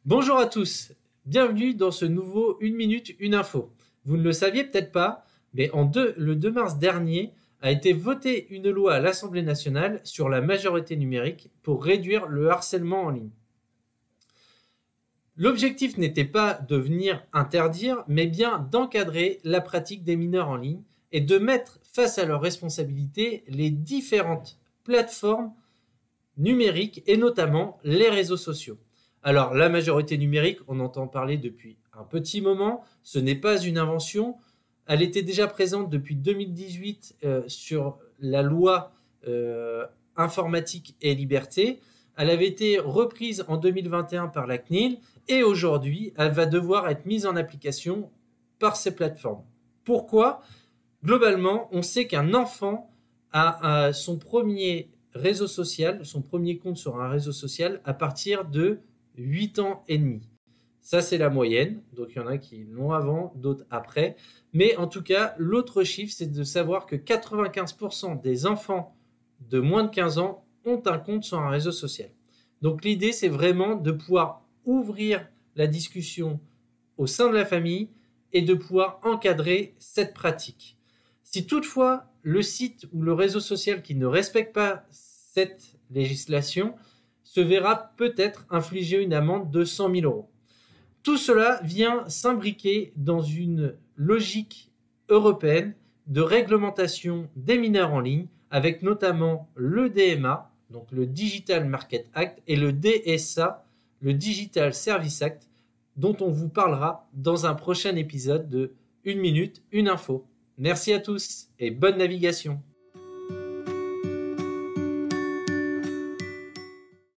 Bonjour à tous, bienvenue dans ce nouveau 1 minute, 1 info. Vous ne le saviez peut-être pas, mais le 2 mars dernier a été votée une loi à l'Assemblée nationale sur la majorité numérique pour réduire le harcèlement en ligne. L'objectif n'était pas de venir interdire, mais bien d'encadrer la pratique des mineurs en ligne et de mettre face à leurs responsabilités les différentes plateformes numériques et notamment les réseaux sociaux. Alors, la majorité numérique, on entend parler depuis un petit moment, ce n'est pas une invention, elle était déjà présente depuis 2018 sur la loi informatique et liberté, elle avait été reprise en 2021 par la CNIL et aujourd'hui, elle va devoir être mise en application par ces plateformes. Pourquoi ? Globalement, on sait qu'un enfant a son premier réseau social, son premier compte sur un réseau social à partir de 8 ans et demi. Ça, c'est la moyenne. Donc, il y en a qui l'ont avant, d'autres après. Mais en tout cas, l'autre chiffre, c'est de savoir que 95% des enfants de moins de 15 ans ont un compte sur un réseau social. Donc, l'idée, c'est vraiment de pouvoir ouvrir la discussion au sein de la famille et de pouvoir encadrer cette pratique. Si toutefois, le site ou le réseau social qui ne respecte pas cette législation se verra peut-être infliger une amende de 100 000 euros. Tout cela vient s'imbriquer dans une logique européenne de réglementation des mineurs en ligne, avec notamment le DMA, donc le Digital Market Act, et le DSA, le Digital Service Act, dont on vous parlera dans un prochain épisode de 1 minute, 1 info. Merci à tous et bonne navigation.